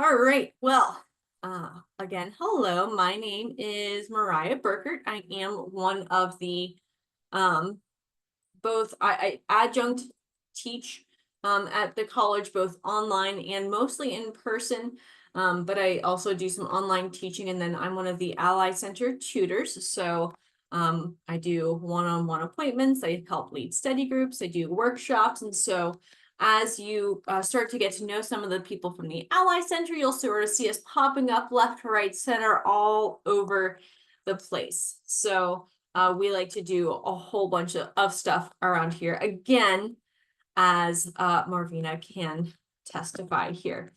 All right. Well, again, hello. My name is Mariah Burkert. I am one of the um, both I adjunct teach at the college, both online and mostly in person. But I also do some online teaching, and then I'm one of the Ally Center tutors. So I do one-on-one appointments. I help lead study groups. I do workshops, and so as you start to get to know some of the people from the Ally Center, you'll sort of see us popping up left, right, center, all over the place. So we like to do a whole bunch of stuff around here. Again, as Marvina can testify here.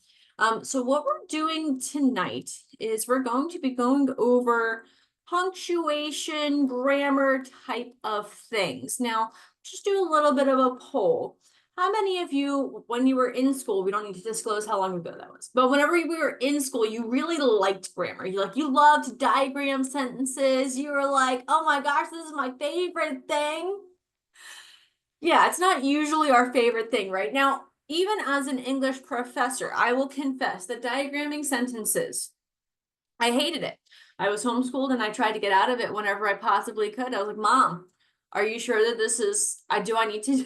So what we're doing tonight is we're going to be going over punctuation, grammar type of things. Now, just do a little bit of a poll. How many of you, when you were in school, we don't need to disclose how long ago that was, but whenever we were in school, you really liked grammar. You loved to diagram sentences. You were like, oh my gosh, this is my favorite thing. Yeah, it's not usually our favorite thing, right? Now, even as an English professor, I will confess that diagramming sentences, I hated it. I was homeschooled and I tried to get out of it whenever I possibly could. I was like, Mom, are you sure that this is, do I need to,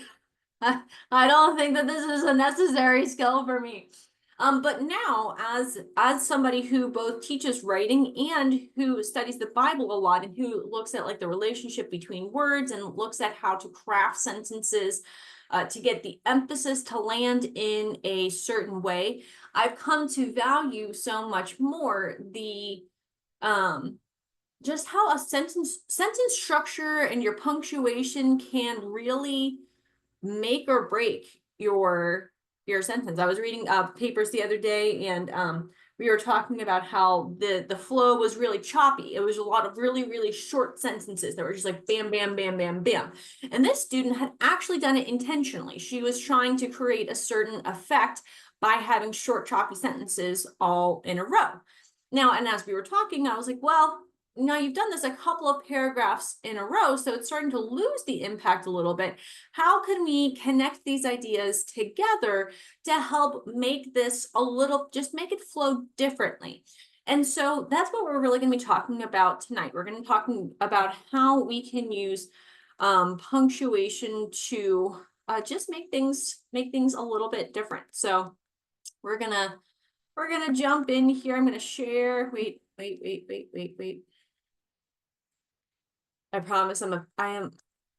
I don't think that this is a necessary skill for me. But now, as somebody who both teaches writing and who studies the Bible a lot and who looks at like the relationship between words and looks at how to craft sentences to get the emphasis to land in a certain way, I've come to value so much more the just how a sentence structure and your punctuation can really make or break your sentence. I was reading papers the other day, and we were talking about how the flow was really choppy. It was a lot of really short sentences that were just like bam, bam, bam, bam, bam. And this student had actually done it intentionally. She was trying to create a certain effect by having short, choppy sentences all in a row. Now, and as we were talking, I was like, well, now you've done this a couple of paragraphs in a row, so it's starting to lose the impact a little bit. How can we connect these ideas together to help make this a little, just make it flow differently? And so that's what we're really going to be talking about tonight. We're going to be talking about how we can use punctuation to just make things a little bit different. So we're gonna jump in here. I'm gonna share. Wait. I promise I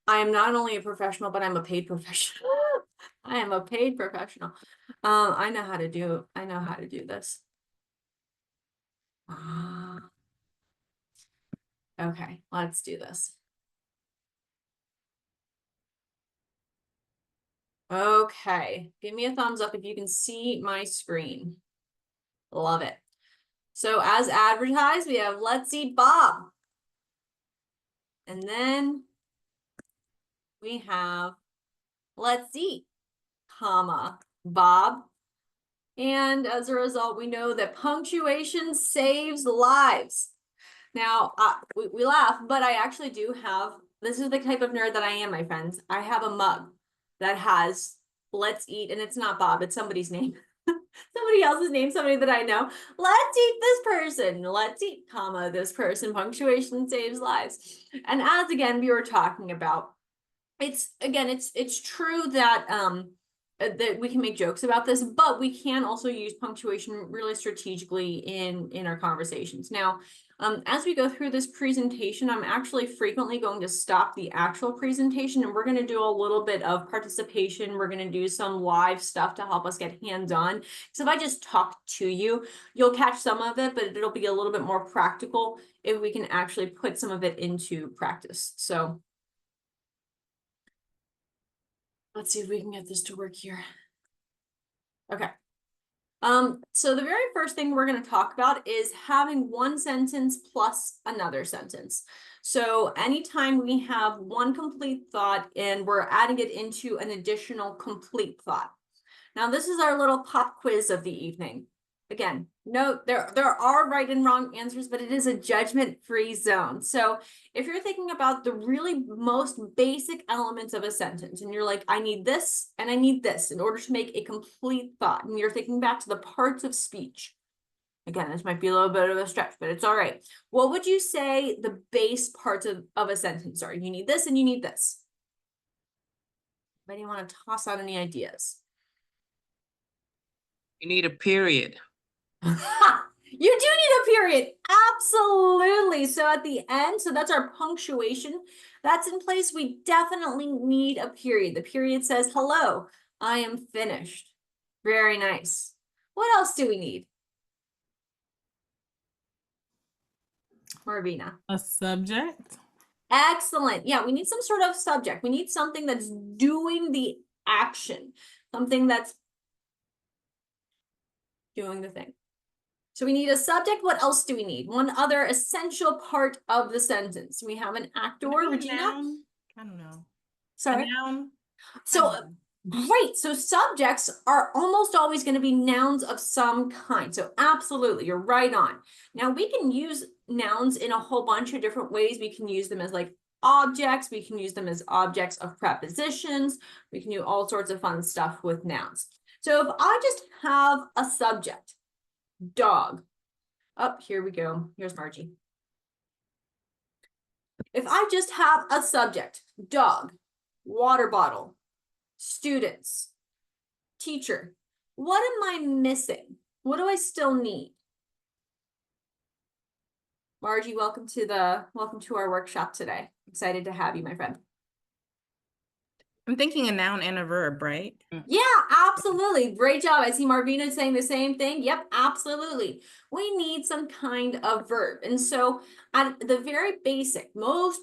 am not only a professional, but I'm a paid professional. I am a paid professional. I know how to do this. Okay, let's do this. Okay, give me a thumbs up if you can see my screen. Love it. So as advertised, we have Let's Eat Bob. And then we have Let's Eat, comma, Bob. And as a result, we know that punctuation saves lives. Now, we laugh, but I actually do have, this is the type of nerd that I am, my friends. I have a mug that has Let's Eat, and it's not Bob, it's somebody's name. Somebody else's name, somebody that I know. Let's eat this person. Let's eat, comma, this person. Punctuation saves lives. And as again, we were talking about, it's true that that we can make jokes about this, but we can also use punctuation really strategically in our conversations. Now, as we go through this presentation, I'm actually frequently going to stop the actual presentation, and we're going to do a little bit of participation. We're going to do some live stuff to help us get hands-on. So if I just talk to you, you'll catch some of it, but it'll be a little bit more practical if we can actually put some of it into practice. So let's see if we can get this to work here. Okay. So the very first thing we're going to talk about is having one sentence plus another sentence. So anytime we have one complete thought and we're adding it into an additional complete thought. Now, this is our little pop quiz of the evening. Again, note there are right and wrong answers, but it is a judgment-free zone. So if you're thinking about the really most basic elements of a sentence and you're like, I need this and I need this in order to make a complete thought, and you're thinking back to the parts of speech, Again, this might be a little bit of a stretch, but it's all right. What would you say the base parts of a sentence are? You need this and you need this. Anybody want to toss out any ideas? You need a period. You do need a period. Absolutely. So at the end, so that's our punctuation. That's in place. We definitely need a period. The period says, hello, I am finished. Very nice. What else do we need? Marvina. A subject. Excellent. Yeah, we need some sort of subject. We need something that's doing the action, something that's doing the thing. So we need a subject. What else do we need? One other essential part of the sentence. We have an actor, Regina. Noun? I don't know. Sorry. A noun? So great. So subjects are almost always going to be nouns of some kind. So absolutely, you're right on. Now we can use nouns in a whole bunch of different ways. We can use them as like objects. We can use them as objects of prepositions. We can do all sorts of fun stuff with nouns. So if I just have a subject, dog. Oh, here we go. Here's Margie. If I just have a subject, dog, water bottle, students, teacher, what am I missing? What do I still need? Margie, welcome to our workshop today. Excited to have you, my friend. I'm thinking a noun and a verb, right? Yeah, absolutely. Great job. I see Marvina saying the same thing. Yep, absolutely. We need some kind of verb. And so at the very basic, most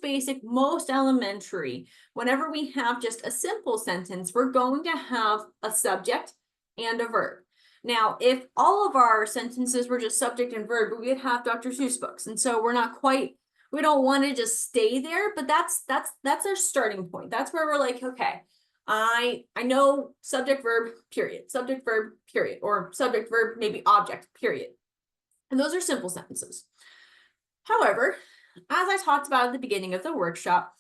elementary, whenever we have just a simple sentence, we're going to have a subject and a verb. Now, if all of our sentences were just subject and verb, we would have Dr. Seuss books. And so we're not quite, we don't want to just stay there, but that's our starting point. That's where we're like, okay, I know subject verb period, subject verb period, or subject verb maybe object period. And those are simple sentences. However, as I talked about at the beginning of the workshop,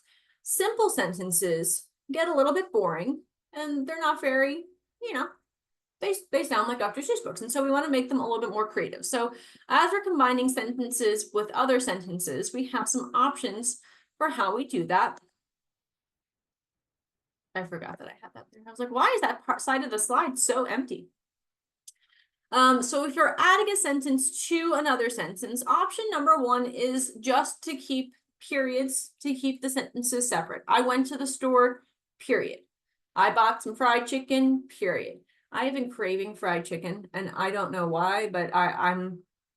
simple sentences get a little bit boring and they're not very, they sound like Dr. Seuss books. And so we want to make them a little bit more creative. So as we're combining sentences with other sentences, we have some options for how we do that. I forgot that I had that there. I was like, why is that side of the slide so empty? So if you're adding a sentence to another sentence, option number one is just to keep periods, to keep the sentences separate. I went to the store, period. I bought some fried chicken, period. I have been craving fried chicken and I don't know why, but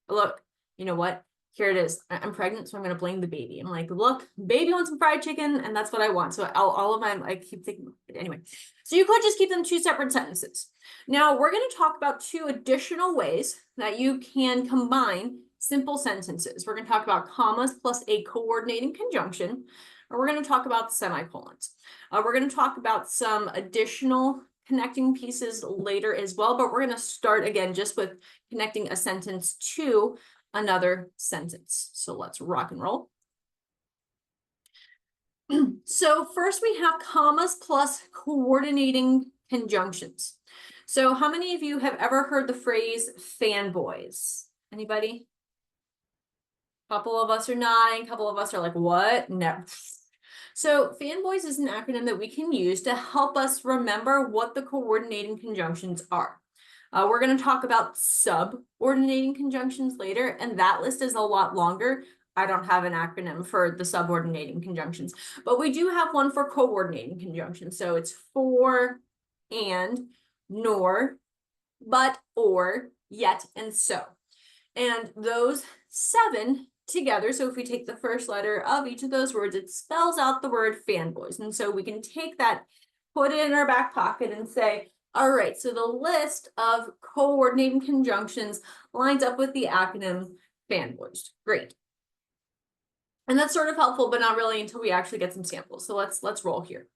look, you know what? Here it is. I'm pregnant, so I'm going to blame the baby. I'm like, look, baby wants some fried chicken, and that's what I want. So all of mine, I keep thinking, anyway. So you could just keep them two separate sentences. Now, we're going to talk about two additional ways that you can combine simple sentences. We're going to talk about commas plus a coordinating conjunction, or we're going to talk about semicolons. We're going to talk about some additional connecting pieces later as well, but we're going to start again just with connecting a sentence to another sentence. So let's rock and roll. So first we have commas plus coordinating conjunctions. So how many of you have ever heard the phrase fanboys? Anybody? A couple of us are nodding, a couple of us are like, what? No. So fanboys is an acronym that we can use to help us remember what the coordinating conjunctions are. We're going to talk about subordinating conjunctions later, and that list is a lot longer. I don't have an acronym for the subordinating conjunctions, but we do have one for coordinating conjunctions. So it's for, and, nor, but, or, yet, and so. And those 7 together, so if we take the first letter of each of those words, it spells out the word fanboys. And so we can take that, put it in our back pocket and say, all right, so the list of coordinating conjunctions lines up with the acronym fanboys. Great. And that's sort of helpful, but not really until we actually get some samples. So let's roll here.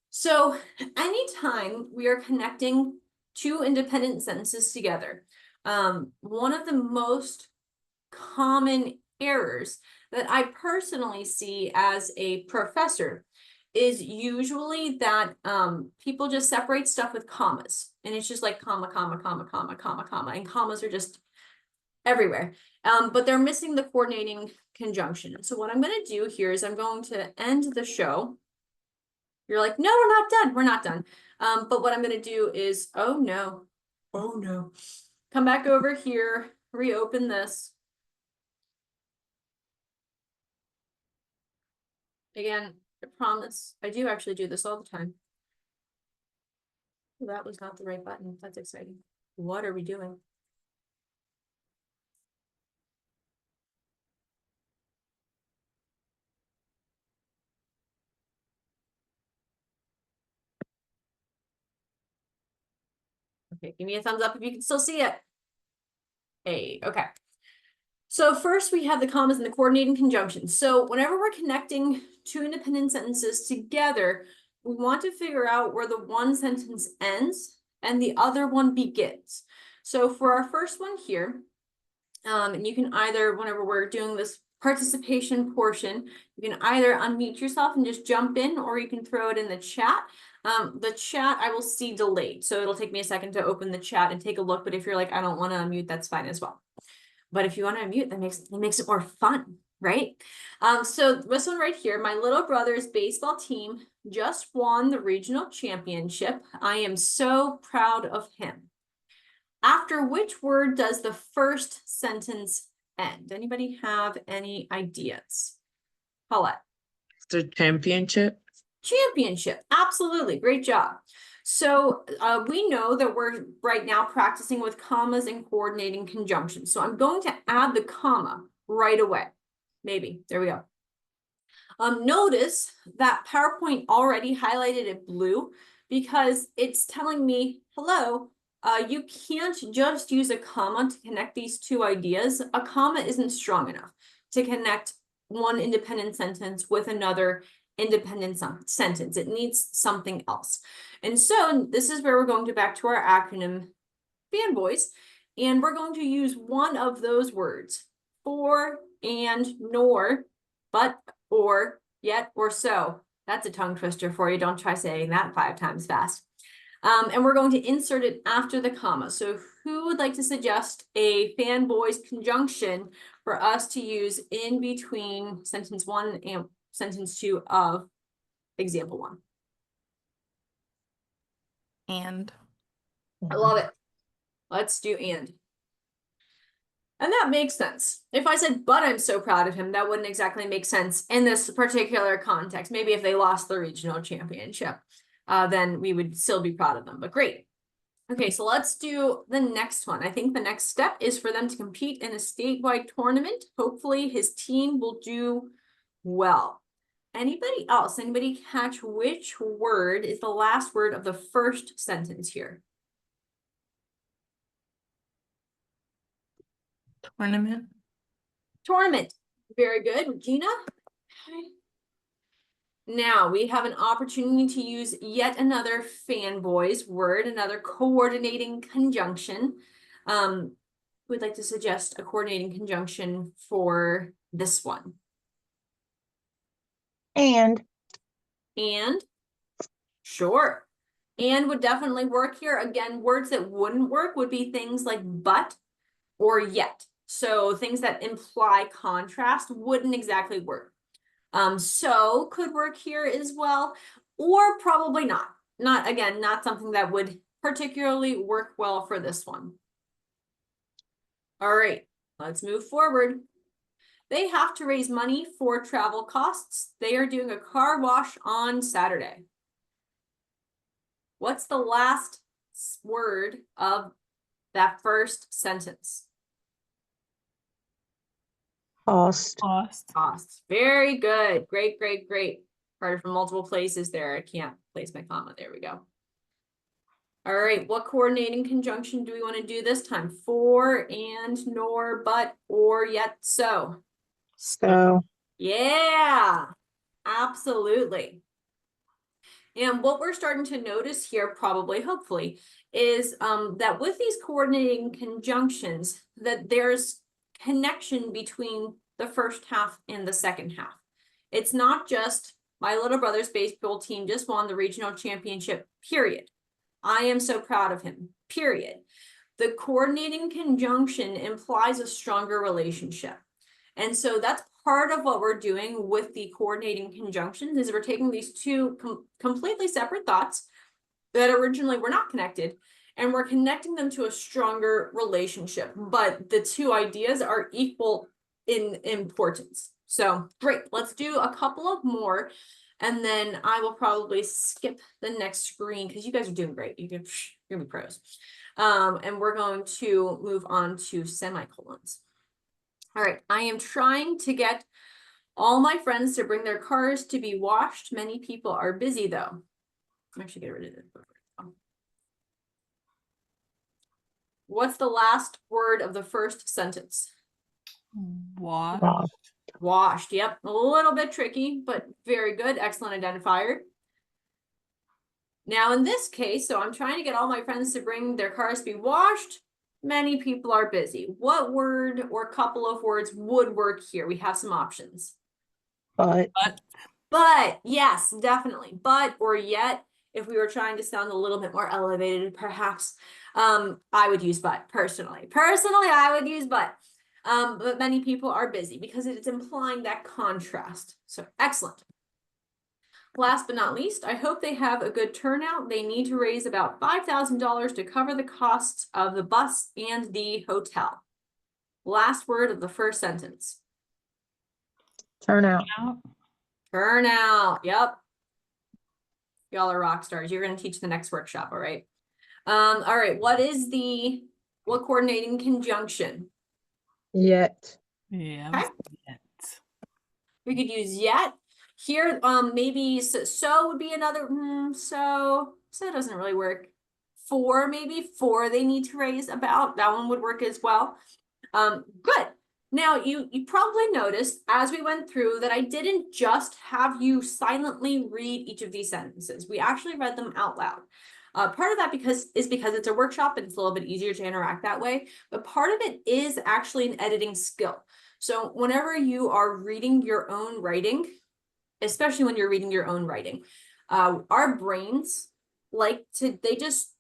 So anytime we are connecting two independent sentences together, one of the most common errors that I personally see as a professor is usually that people just separate stuff with commas, and it's just like comma, comma, comma, comma, comma, comma, and commas are just everywhere. But they're missing the coordinating conjunction. So what I'm going to do here is I'm going to end the show. You're like, no, we're not done. We're not done. But what I'm going to do is, oh no, come back over here, reopen this. Again, I promise, I do actually do this all the time. Well, that was not the right button. That's exciting. What are we doing? Okay, give me a thumbs up if you can still see it. Hey, okay. So first we have the commas and the coordinating conjunctions. So whenever we're connecting two independent sentences together, we want to figure out where the one sentence ends and the other one begins. So for our first one here, and you can either, whenever we're doing this participation portion, you can either unmute yourself and just jump in, or you can throw it in the chat. The chat I will see delayed, so it'll take me a second to open the chat and take a look, but if you're like, I don't want to unmute, that's fine as well. But if you want to unmute, that makes it more fun, right? So this one right here, my little brother's baseball team just won the regional championship. I am so proud of him. After which word does the first sentence end? Anybody have any ideas? Paulette. The championship. Championship, absolutely, great job. So we know that we're right now practicing with commas and coordinating conjunctions. So I'm going to add the comma right away. Maybe, there we go. Notice that PowerPoint already highlighted it blue because it's telling me, hello, you can't just use a comma to connect these two ideas. A comma isn't strong enough to connect one independent sentence with another independent sentence. It needs something else. And so this is where we're going to back to our acronym fanboys, and we're going to use one of those words, for, and, nor, but, or, yet, or so. That's a tongue twister for you. Don't try saying that 5 times fast. And we're going to insert it after the comma. So who would like to suggest a fanboys conjunction for us to use in between sentence 1 and sentence 2 of example 1? And. I love it. Let's do and. And that makes sense. If I said, but I'm so proud of him, that wouldn't exactly make sense in this particular context. Maybe if they lost the regional championship, then we would still be proud of them, but great. Okay, so let's do the next one. I think the next step is for them to compete in a statewide tournament. Hopefully his team will do well. Anybody else? Anybody catch which word is the last word of the first sentence here? Tournament. Tournament. Very good. Regina? Okay. Now we have an opportunity to use yet another fanboys word, another coordinating conjunction. We'd like to suggest a coordinating conjunction for this one. And sure. And would definitely work here. Again, words that wouldn't work would be things like but or yet. So things that imply contrast wouldn't exactly work. So could work here as well, or probably not. Not something that would particularly work well for this one. All right, let's move forward. They have to raise money for travel costs. They are doing a car wash on Saturday. What's the last word of that first sentence? cost. Cost. Very good. Great. Started from multiple places there. I can't place my comma. There we go. All right. What coordinating conjunction do we want to do this time? For, and, nor, but, or, yet, so. So Yeah, absolutely. And what we're starting to notice here, probably, hopefully, is that with these coordinating conjunctions, that there's connection between the first half and the second half. It's not just my little brother's baseball team just won the regional championship, period. I am so proud of him, period. the coordinating conjunction implies a stronger relationship. And so that's part of what we're doing with the coordinating conjunctions is we're taking these two completely separate thoughts that originally were not connected, and we're connecting them to a stronger relationship. But the two ideas are equal in importance. So great, let's do a couple of more. And then I will probably skip the next screen because you guys are doing great. You're gonna be pros. And we're going to move on to semicolons. All right, I am trying to get all my friends to bring their cars to be washed. Many people are busy though. I should get rid of it. What's the last word of the first sentence? Wash. Washed. Washed. Yep. A little bit tricky, but very good. Excellent identifier. Now in this case, so I'm trying to get all my friends to bring their cars to be washed. Many people are busy. What word or couple of words would work here? We have some options. But, But yes, definitely. But or yet, if we were trying to sound a little bit more elevated, perhaps, I would use but personally. Personally, I would use but. But many people are busy because it's implying that contrast. So excellent. Last but not least, I hope they have a good turnout. They need to raise about $5,000 to cover the costs of the bus and the hotel. Last word of the first sentence. turnout. Turnout. Yep. Y'all are rock stars. You're going to teach the next workshop, all right? All right. What coordinating conjunction? Yet. Yeah. Okay. We could use yet. Here, maybe so would be another, so doesn't really work. For maybe, for they need to raise about, that one would work as well. Good. Now, you probably noticed as we went through that I didn't just have you silently read each of these sentences. We actually read them out loud. Part of that because it's a workshop and it's a little bit easier to interact that way, but part of it is actually an editing skill. So whenever you are reading your own writing, especially when you're reading your own writing, our brains they just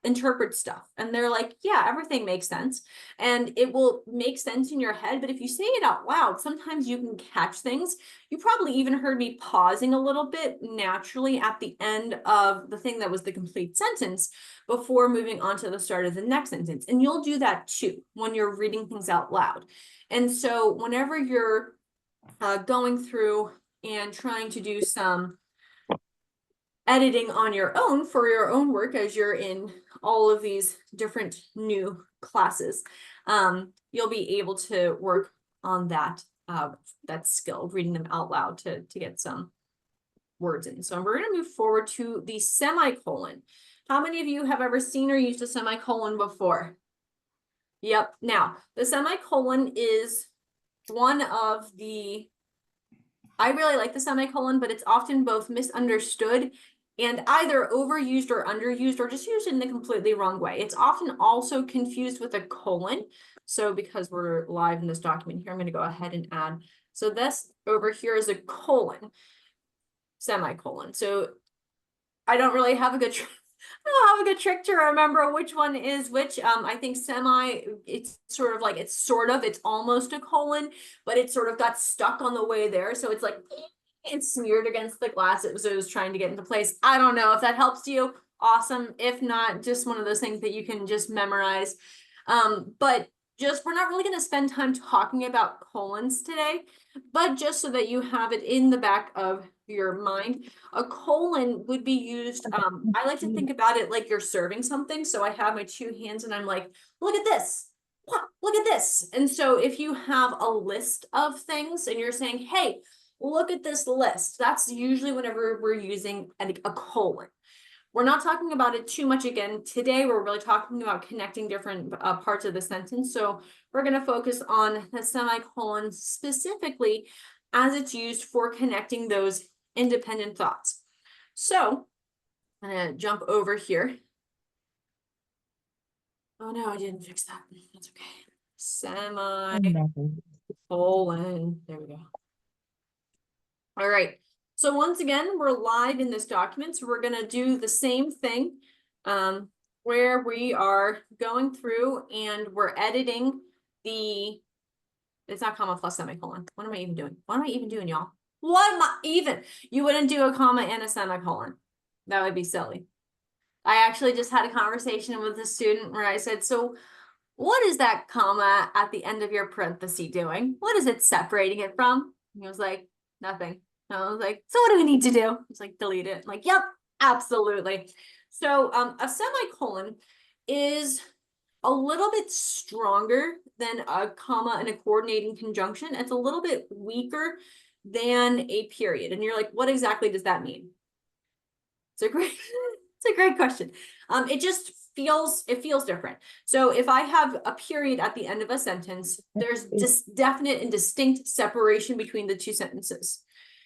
interpret stuff and they're like, yeah, everything makes sense and it will make sense in your head, but if you say it out loud, sometimes you can catch things. You probably even heard me pausing a little bit naturally at the end of the thing that was the complete sentence before moving on to the start of the next sentence, and you'll do that too when you're reading things out loud. And so whenever you're going through and trying to do some editing on your own for your own work as you're in all of these different new classes, you'll be able to work on that skill, reading them out loud to get some words in. So we're going to move forward to the semicolon. How many of you have ever seen or used a semicolon before? Yep. Now, the semicolon is one of the, I really like the semicolon, but it's often both misunderstood and either overused or underused or just used in the completely wrong way. It's often also confused with a colon. So because we're live in this document here, I'm going to go ahead and add. So this over here is a colon, semicolon. So I don't really have a good trick to remember which one is which. I think it's it's almost a colon, but it sort of got stuck on the way there. So it's like, it's smeared against the glass. It was trying to get into place. I don't know if that helps you. Awesome. If not, just one of those things that you can just memorize. But we're not really going to spend time talking about colons today, but just so that you have it in the back of your mind, a colon would be used. I like to think about it like you're serving something. So I have my two hands and I'm like, look at this. Look at this. And so if you have a list of things and you're saying, hey, look at this list, that's usually whenever we're using a colon. We're not talking about it too much again. Today, we're really talking about connecting different parts of the sentence. So we're going to focus on the semicolon specifically as it's used for connecting those independent thoughts. So I'm going to jump over here. Oh no, I didn't fix that. That's okay. Semicolon. There we go. All right. So once again, we're live in this document. So we're going to do the same thing. where we are going through and we're editing it's not comma plus semicolon. What am I even doing? What am I even doing, y'all? What am I even? You wouldn't do a comma and a semicolon. That would be silly. I actually just had a conversation with a student where I said, so what is that comma at the end of your parenthesis doing? What is it separating it from? And he was like, nothing. And I was like, so what do we need to do? He's like, delete it. I'm like, yep, absolutely. So a semicolon is a little bit stronger than a comma and a coordinating conjunction. It's a little bit weaker than a period. And you're like, what exactly does that mean? It's a great, it's a great question. It just feels different. So if I have a period at the end of a sentence, there's definite and distinct separation between the two sentences.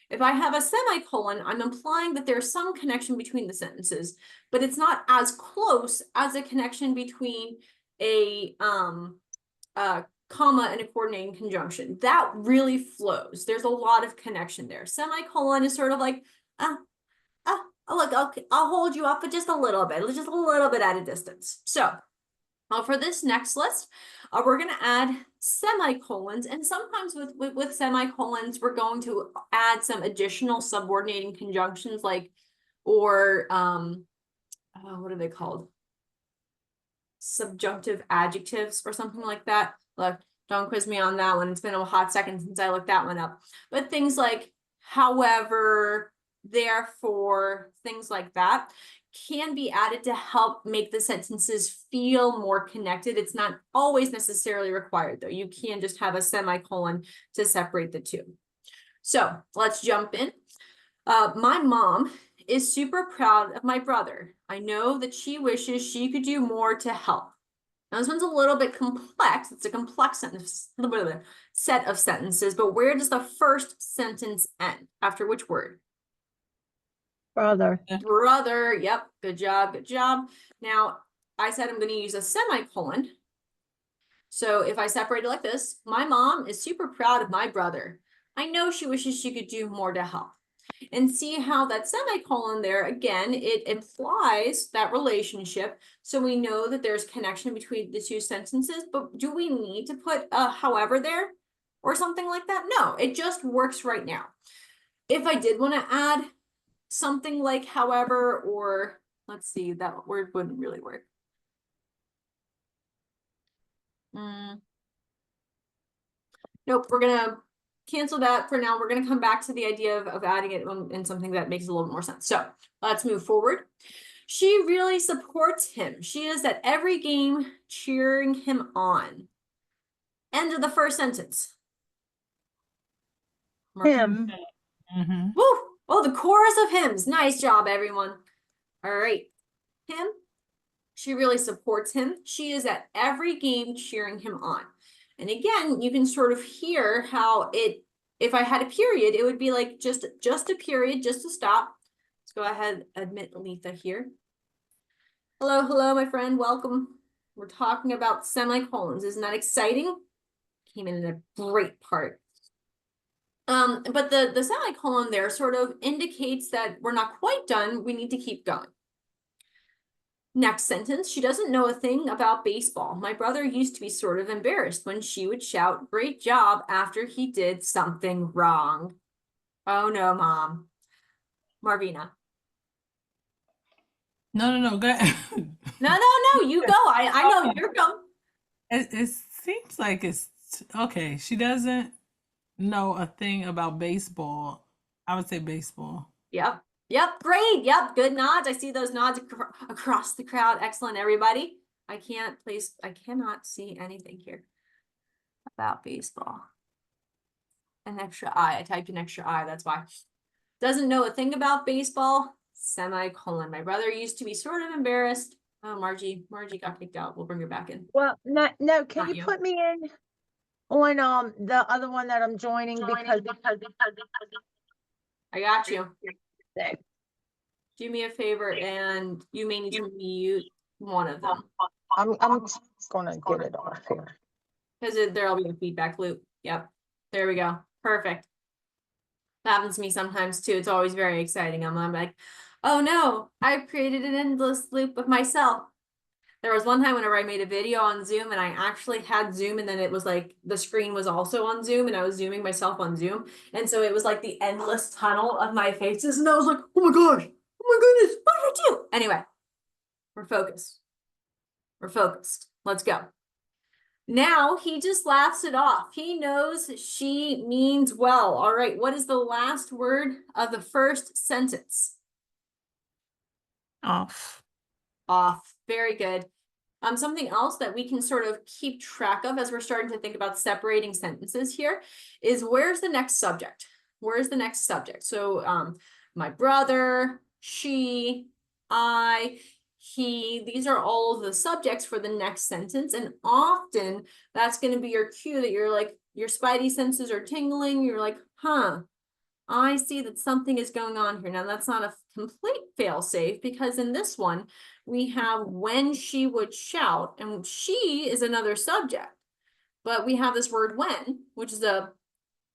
If I have a semicolon, I'm implying that there's some connection between the sentences, but it's not as close as a connection between a comma and a coordinating conjunction. That really flows. There's a lot of connection there. Semicolon is sort of like, look, I'll hold you up for just a little bit at a distance. So for this next list, we're going to add semicolons, and sometimes with semicolons, we're going to add some additional subordinating conjunctions, like, or what are they called? Subjunctive adjectives or something like that. Look, don't quiz me on that one. It's been a hot second since I looked that one up. But things like however, therefore, things like that can be added to help make the sentences feel more connected. It's not always necessarily required, though. You can just have a semicolon to separate the two. So let's jump in. My mom is super proud of my brother. I know that she wishes she could do more to help. Now, this one's a little bit complex. It's a complex sentence, a little bit of a set of sentences, but where does the first sentence end? After which word? Brother. Brother. Yep. Good job. Good job. Now, I said I'm going to use a semicolon. So if I separate it like this, my mom is super proud of my brother. I know she wishes she could do more to help. And see how that semicolon there, again, it implies that relationship. So we know that there's connection between the two sentences, but do we need to put a however there or something like that? No, it just works right now. If I did want to add something like however, or let's see, that word wouldn't really work. Nope, we're gonna cancel that for now. We're gonna come back to the idea of adding it in something that makes a little bit more sense. So let's move forward. She really supports him. She is at every game cheering him on. End of the first sentence. Him. Mm-hmm. Woo! Oh, the chorus of hymns. Nice job, everyone. All right. Him. She really supports him. She is at every game cheering him on. And again, you can sort of hear how if I had a period, it would be like just a period, just to stop. Let's go ahead, admit Letha here. Hello, my friend, welcome. We're talking about semicolons. Isn't that exciting? Came in a great part. But the semicolon there sort of indicates that we're not quite done. We need to keep going. Next sentence, she doesn't know a thing about baseball. My brother used to be sort of embarrassed when she would shout, "Great job," after he did something wrong. Oh no, Mom. Marvina. No, go ahead. No, you go. I know you're going. It seems like it's okay. She doesn't know a thing about baseball. I would say baseball. Yep, great. Yep, good nods. I see those nods across the crowd. Excellent, everybody. I cannot see anything here about baseball. An extra I. I typed an extra I, that's why. Doesn't know a thing about baseball. Semicolon. My brother used to be sort of embarrassed. Oh, Margie got kicked out. We'll bring her back in. Well, no, can Not you you. put me in on the other one that I'm joining because I got you. they- Do me a favor, and you may need to mute one of them I'm gonna get it off here. because there'll be a feedback loop. Yep. There we go. Perfect. That happens to me sometimes too. It's always very exciting. I'm like, oh no, I've created an endless loop of myself. There was one time whenever I made a video on Zoom and I actually had Zoom and then it was like the screen was also on Zoom and I was zooming myself on Zoom. And so it was like the endless tunnel of my faces. And I was like, oh my gosh, oh my goodness, what did I do? Anyway, we're focused. We're focused. Let's go. Now he just laughs it off. He knows she means well. All right, what is the last word of the first sentence? Off. Off. Very good. Something else that we can sort of keep track of as we're starting to think about separating sentences here is where's the next subject? Where's the next subject? So my brother, she, I, he, these are all of the subjects for the next sentence. And often that's going to be your cue that you're like, your spidey senses are tingling. You're like, huh, I see that something is going on here. Now, that's not a complete fail safe because in this one, we have when she would shout, and she is another subject. But we have this word when, which is a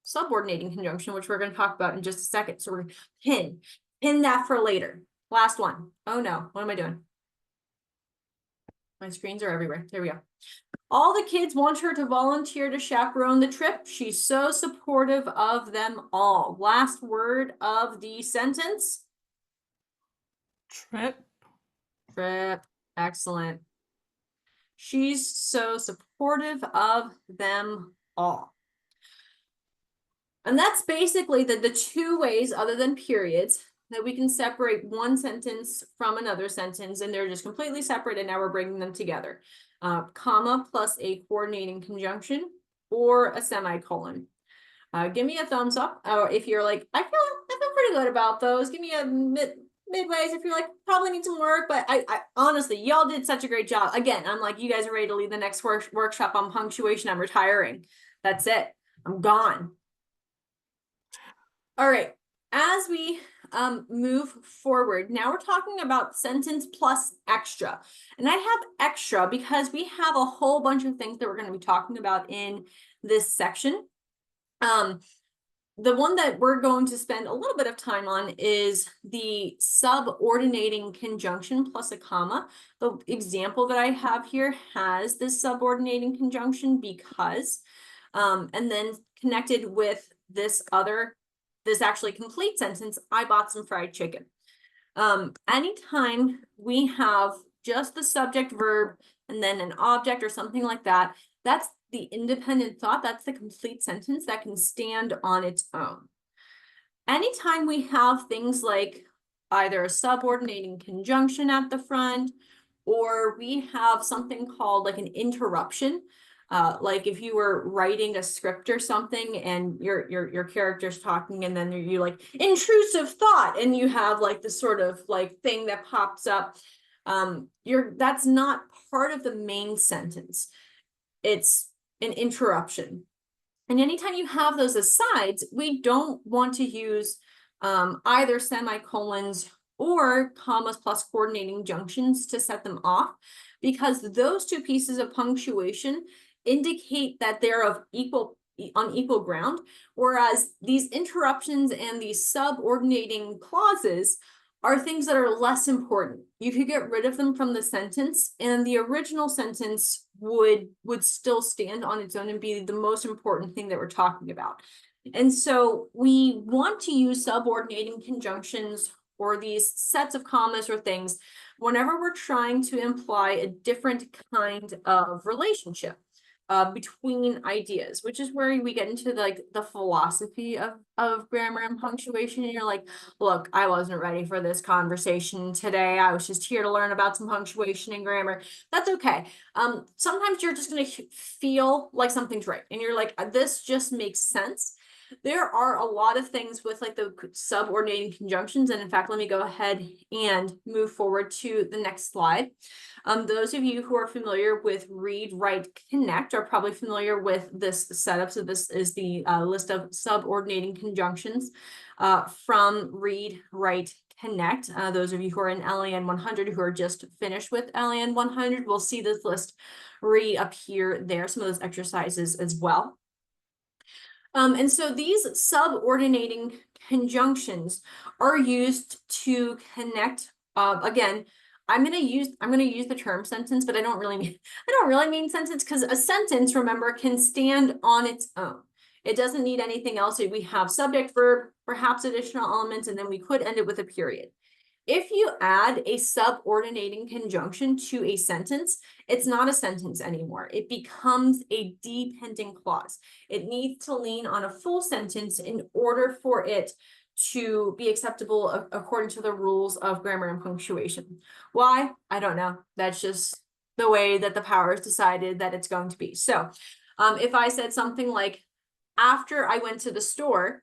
subordinating conjunction, which we're going to talk about in just a second. So we're going to pin that for later. Last one. Oh no, what am I doing? My screens are everywhere. There we go. All the kids want her to volunteer to chaperone the trip. She's so supportive of them all. Last word of the sentence. Trip. Trip. Excellent. She's so supportive of them all. And that's basically the two ways, other than periods, that we can separate one sentence from another sentence, and they're just completely separate, and now we're bringing them together. Comma plus a coordinating conjunction or a semicolon. Give me a thumbs up if you're like, I feel pretty good about those. Give me a midways if you're like, probably need some work, but I honestly, y'all did such a great job. Again, I'm like, you guys are ready to lead the next workshop on punctuation. I'm retiring. That's it. I'm gone. All right, as we move forward, now we're talking about sentence plus extra. And I have extra because we have a whole bunch of things that we're going to be talking about in this section. The one that we're going to spend a little bit of time on is the subordinating conjunction plus a comma. The example that I have here has this subordinating conjunction because, and then connected with this actually complete sentence, I bought some fried chicken. Anytime we have just the subject verb and then an object or something like that, that's the independent thought, that's the complete sentence that can stand on its own. Anytime we have things like either a subordinating conjunction at the front, or we have something called like an interruption, like if you were writing a script or something and your character's talking and then you like intrusive thought and you have like this sort of like thing that pops up, that's not part of the main sentence. It's an interruption. And anytime you have those asides, we don't want to use either semicolons or commas plus coordinating junctions to set them off, because those two pieces of punctuation indicate that they're on equal ground, whereas these interruptions and these subordinating clauses are things that are less important. You could get rid of them from the sentence and the original sentence would still stand on its own and be the most important thing that we're talking about. And so we want to use subordinating conjunctions or these sets of commas or things whenever we're trying to imply a different kind of relationship between ideas, which is where we get into like the philosophy of grammar and punctuation. And you're like, look, I wasn't ready for this conversation today. I was just here to learn about some punctuation and grammar. That's okay. Sometimes you're just going to feel like something's right. And you're like, this just makes sense. There are a lot of things with like the subordinating conjunctions. And in fact, let me go ahead and move forward to the next slide. Those of you who are familiar with Read, Write, Connect are probably familiar with this setup. So this is the list of subordinating conjunctions from Read, Write, Connect. Those of you who are in LAN 100 who are just finished with LAN 100 will see this list reappear there, some of those exercises as well. And so these subordinating conjunctions are used to connect, again, I'm gonna use the term sentence, but I don't really mean sentence, because a sentence, remember, can stand on its own. It doesn't need anything else. We have subject, verb, perhaps additional elements, and then we could end it with a period. If you add a subordinating conjunction to a sentence, it's not a sentence anymore. It becomes a dependent clause. It needs to lean on a full sentence in order for it to be acceptable according to the rules of grammar and punctuation. Why? I don't know. That's just the way that the powers decided that it's going to be. So if I said something like, after I went to the store,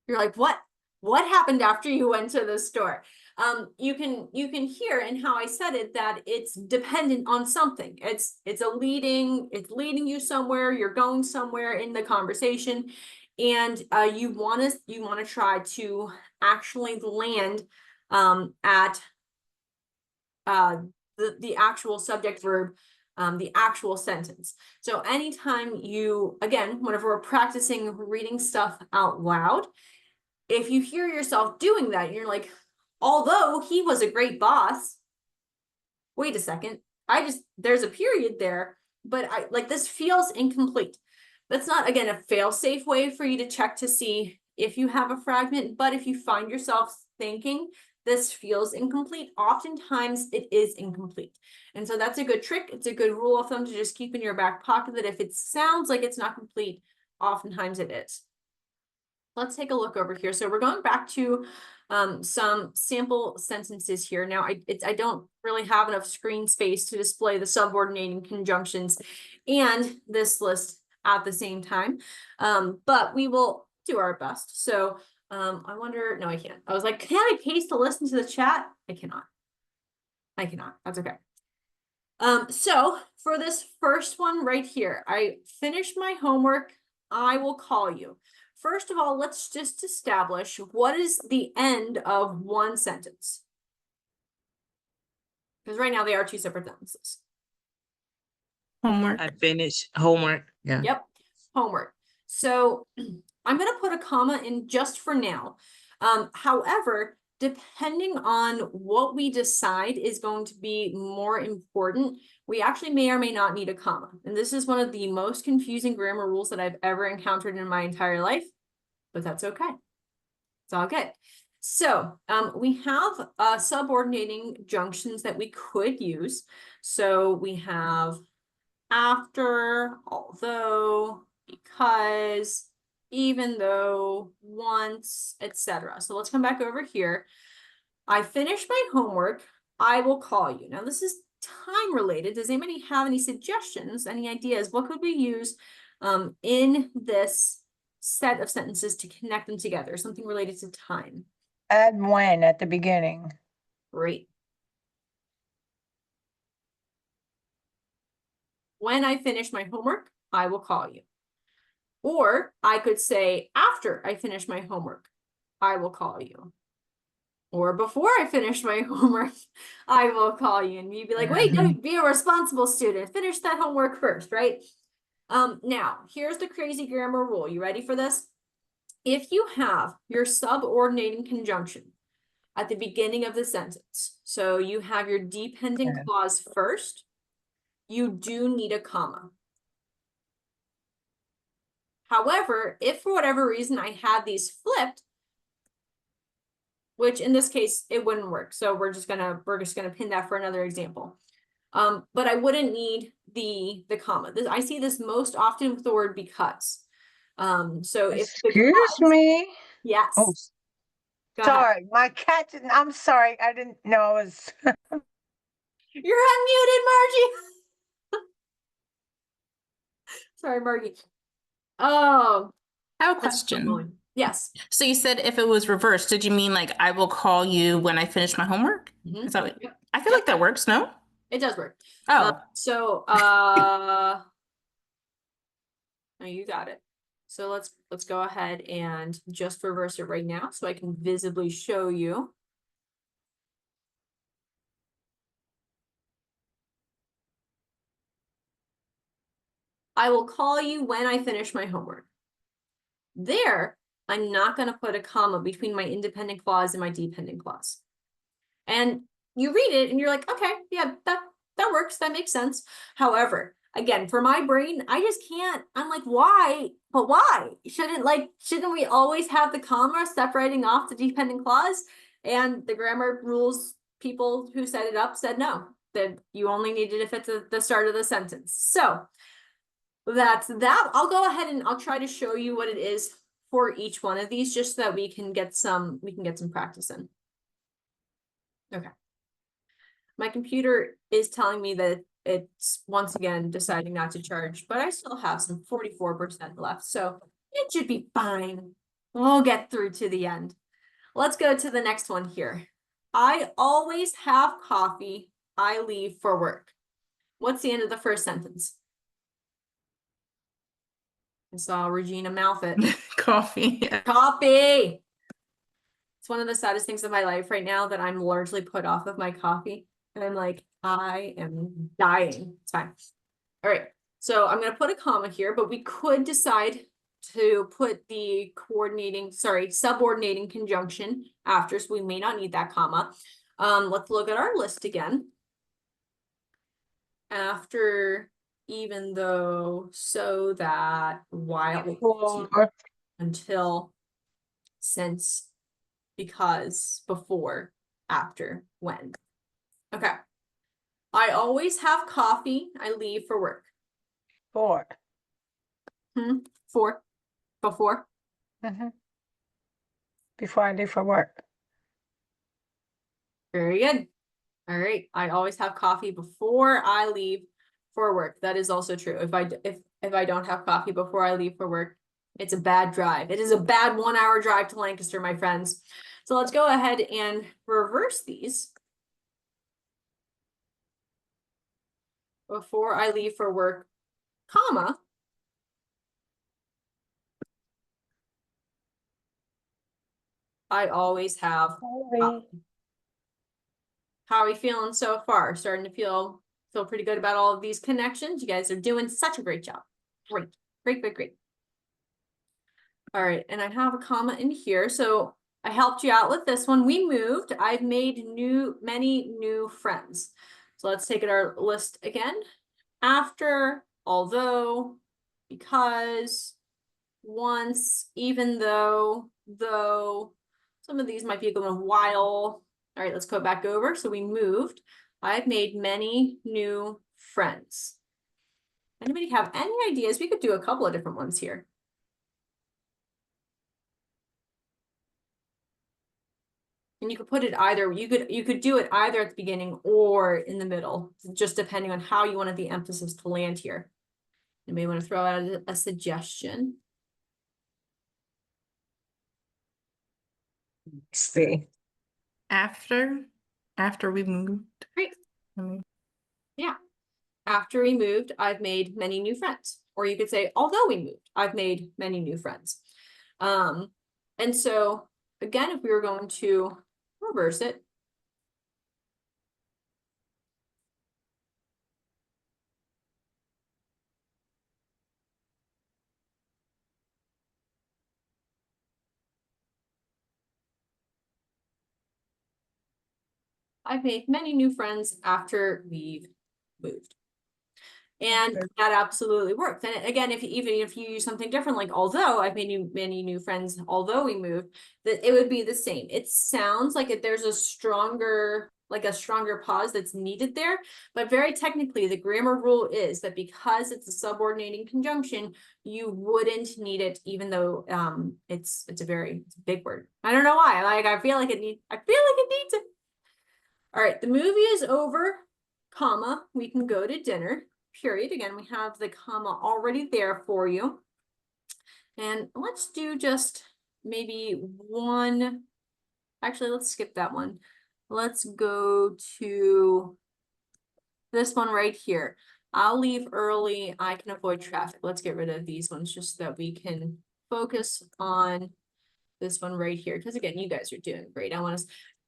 you're like, what happened after you went to the store? You can hear in how I said it that it's dependent on something. It's leading you somewhere. You're going somewhere in the conversation, and you want to try to actually land at the actual subject verb, the actual sentence. So anytime again, whenever we're practicing reading stuff out loud, if you hear yourself doing that, you're like, although he was a great boss, wait a second, there's a period there, but this feels incomplete. That's not, again, a fail-safe way for you to check to see if you have a fragment, but if you find yourself thinking this feels incomplete, oftentimes it is incomplete. And so that's a good trick. It's a good rule of thumb to just keep in your back pocket, that if it sounds like it's not complete, oftentimes it is. Let's take a look over here. So we're going back to some sample sentences here. Now, I don't really have enough screen space to display the subordinating conjunctions and this list at the same time, but we will do our best. So I wonder, no, I can't. I was like, can I paste a list into the chat? I cannot. That's okay. So for this first one right here, I finished my homework. I will call you. First of all, let's just establish what is the end of one sentence. Because right now they are two separate sentences. Homework. I finished homework. Yeah. Yep, homework. So I'm going to put a comma in just for now. However, depending on what we decide is going to be more important, we actually may or may not need a comma. And this is one of the most confusing grammar rules that I've ever encountered in my entire life, but that's okay. It's all good. So we have subordinating junctions that we could use. So we have after, although, because, even though, once, etc. So let's come back over here. I finished my homework. I will call you. Now this is time related. Does anybody have any suggestions, any ideas? What could we use in this set of sentences to connect them together? Something related to time. Add when at the beginning. Great. When I finish my homework, I will call you. Or I could say, after I finish my homework, I will call you. Or before I finish my homework, I will call you. And you'd be like, wait, no, be a responsible student. Finish that homework first, right? Now, here's the crazy grammar rule. You ready for this? If you have your subordinating conjunction at the beginning of the sentence, so you have your dependent clause first, you do need a comma. However, if for whatever reason I had these flipped, which in this case it wouldn't work, so we're just gonna pin that for another example. But I wouldn't need the comma. I see this most often with the word because. So if Excuse me. yes. Oh, Go ahead. sorry, my cat didn't. I'm sorry, I didn't know it was. You're unmuted, Margie. Sorry, Margie. Oh, I have a that's question. annoying. Yes. So you said if it was reversed, did you mean like I will call you when I finish my homework? Mhm. Is that what, Yep. I feel like that works, no? It does work. Oh, So no, you got it. So let's go ahead and just reverse it right now so I can visibly show you. I will call you when I finish my homework. There, I'm not going to put a comma between my independent clause and my dependent clause. And you read it and you're like, okay, yeah, that works. That makes sense. However, again, for my brain, I just can't. I'm like, why? But why? Shouldn't we always have the comma separating off the dependent clause? And the grammar rules people who set it up said no, that you only need it if it's at the start of the sentence. So that's that. I'll go ahead and I'll try to show you what it is for each one of these, just so that we can get some practice in. Okay. My computer is telling me that it's once again deciding not to charge, but I still have some 44% left, so it should be fine. We'll get through to the end. Let's go to the next one here. I always have coffee. I leave for work. What's the end of the first sentence? I saw Regina mouth it. Coffee. Coffee. It's one of the saddest things in my life right now that I'm largely put off of my coffee. And I'm like, I am dying. It's fine. All right. So I'm going to put a comma here, but we could decide to put the subordinating conjunction after, so we may not need that comma. Let's look at our list again. After, even though, so that, while, Before. until, since, because, before, after, when. Okay. I always have coffee. I leave for work. For. For, before. Before I leave for work. Very good. All right. I always have coffee before I leave for work. That is also true. If I don't have coffee before I leave for work, it's a bad drive. It is a bad 1 hour drive to Lancaster, my friends. So let's go ahead and reverse these. Before I leave for work, comma. I always have coffee. How are we feeling so far? Starting to feel pretty good about all of these connections. You guys are doing such a great job. Great, great, great, great. All right, and I have a comma in here. So I helped you out with this one. We moved. I've made many new friends. So let's take it our list again. After, although, because, once, even though, some of these might be going while. All right, let's go back over. So we moved. I've made many new friends. Anybody have any ideas? We could do a couple of different ones here. And you could put it either, you could do it either at the beginning or in the middle, just depending on how you wanted the emphasis to land here. You may want to throw out a suggestion. See. After we moved. Great. Mm. Yeah. After we moved, I've made many new friends. Or you could say, although we moved, I've made many new friends. And so again, if we were going to reverse it. I've made many new friends after we've moved. And that absolutely works. And again, even if you use something different, like although I've made many new friends, although we moved, that it would be the same. It sounds like there's a stronger pause that's needed there, but very technically the grammar rule is that because it's a subordinating conjunction, you wouldn't need it, even though it's a big word. I don't know why. I feel like it needs it. All right, the movie is over, comma, we can go to dinner. Period. Again, we have the comma already there for you. And let's do just maybe one. Actually, let's skip that one. Let's go to this one right here. I'll leave early. I can avoid traffic. Let's get rid of these ones just so that we can focus on this one right here. Because again, you guys are doing great.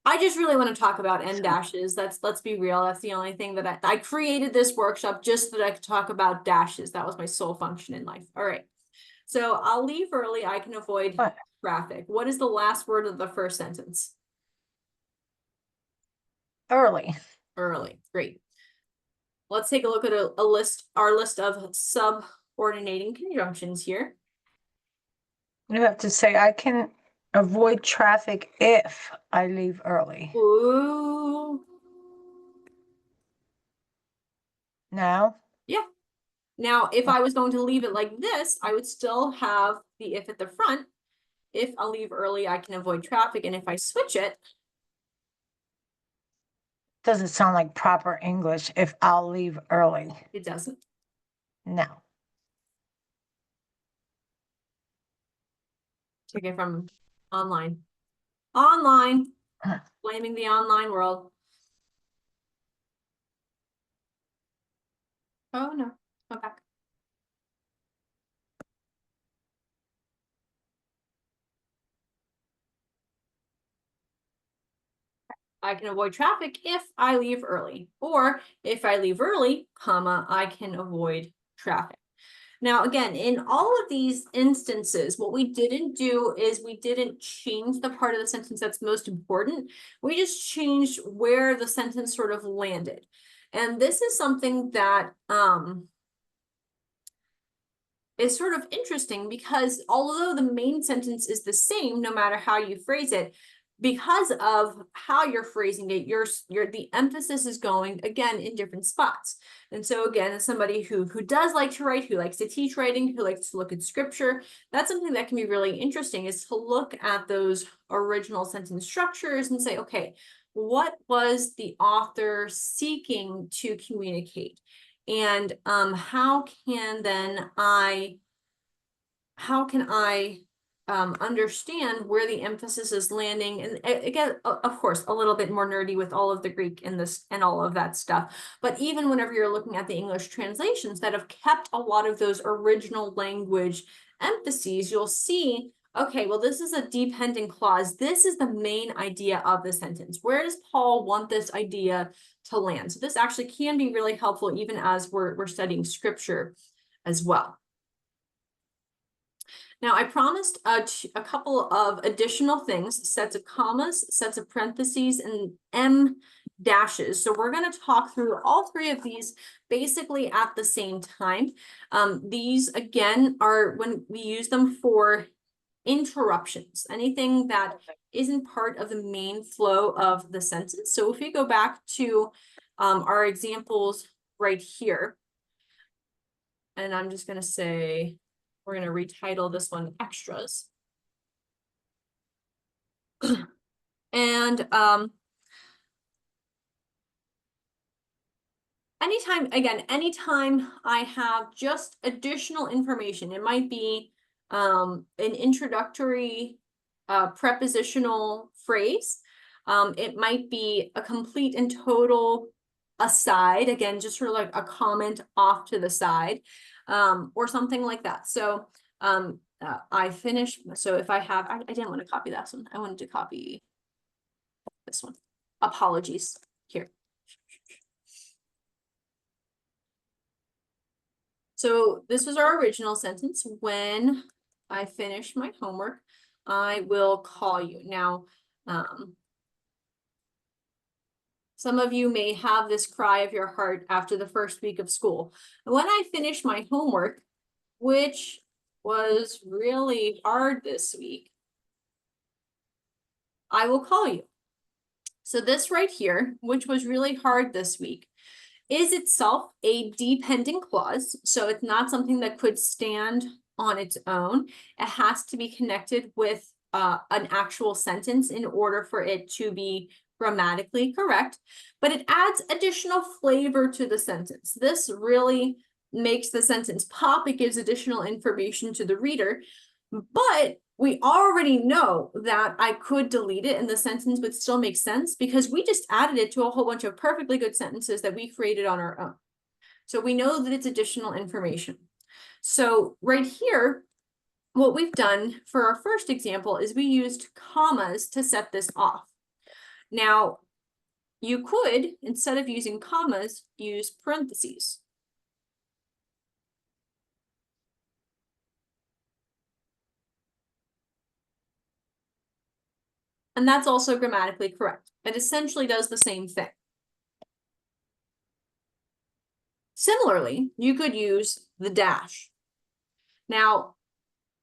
I just really want to talk about end dashes. Let's be real. That's the only thing that I created this workshop just so that I could talk about dashes. That was my sole function in life. All right. So I'll leave early. I can avoid traffic. What is the last word of the first sentence? Early. Early. Great. Let's take a look at our list of subordinating conjunctions here. You have to say, I can avoid traffic if I leave early. Ooh. Now, Yeah. Now, if I was going to leave it like this, I would still have the if at the front. If I leave early, I can avoid traffic. And if I switch it, doesn't sound like proper English. If I'll leave early. it doesn't. No. Take it from online. Online. Huh. Blaming the online world. Oh no. Come back. I can avoid traffic if I leave early, or if I leave early, comma, I can avoid traffic. Now, again, in all of these instances, what we didn't do is we didn't change the part of the sentence that's most important. We just changed where the sentence sort of landed. And this is something that is sort of interesting because although the main sentence is the same, no matter how you phrase it, because of how you're phrasing it, the emphasis is going again in different spots. And so again, as somebody who does like to write, who likes to teach writing, who likes to look at scripture, that's something that can be really interesting, is to look at those original sentence structures and say, okay, what was the author seeking to communicate? And how can I understand where the emphasis is landing? And again, of course, a little bit more nerdy with all of the Greek in this and all of that stuff. But even whenever you're looking at the English translations that have kept a lot of those original language emphases, you'll see, okay, well, this is a dependent clause. This is the main idea of the sentence. Where does Paul want this idea to land? So this actually can be really helpful even as we're studying scripture as well. Now, I promised a couple of additional things, sets of commas, sets of parentheses, and M dashes. So we're going to talk through all three of these basically at the same time. These, again, are when we use them for interruptions, anything that isn't part of the main flow of the sentence. So if we go back to our examples right here, and I'm just going to say, we're going to retitle this one extras. And anytime I have just additional information, it might be an introductory prepositional phrase. It might be a complete and total aside, again, just sort of like a comment off to the side, or something like that. So I finished. So if I have, I didn't want to copy that one. I wanted to copy this one. Apologies here. So this was our original sentence. When I finish my homework, I will call you. Now, some of you may have this cry of your heart after the first week of school. When I finish my homework, which was really hard this week, I will call you. So this right here, which was really hard this week, is itself a dependent clause. So it's not something that could stand on its own. It has to be connected with an actual sentence in order for it to be grammatically correct, but it adds additional flavor to the sentence. This really makes the sentence pop. It gives additional information to the reader, but we already know that I could delete it and the sentence would still make sense because we just added it to a whole bunch of perfectly good sentences that we created on our own. So we know that it's additional information. So right here, what we've done for our first example is we used commas to set this off. Now, you could, instead of using commas, use parentheses. And that's also grammatically correct. It essentially does the same thing. Similarly, you could use the dash. Now,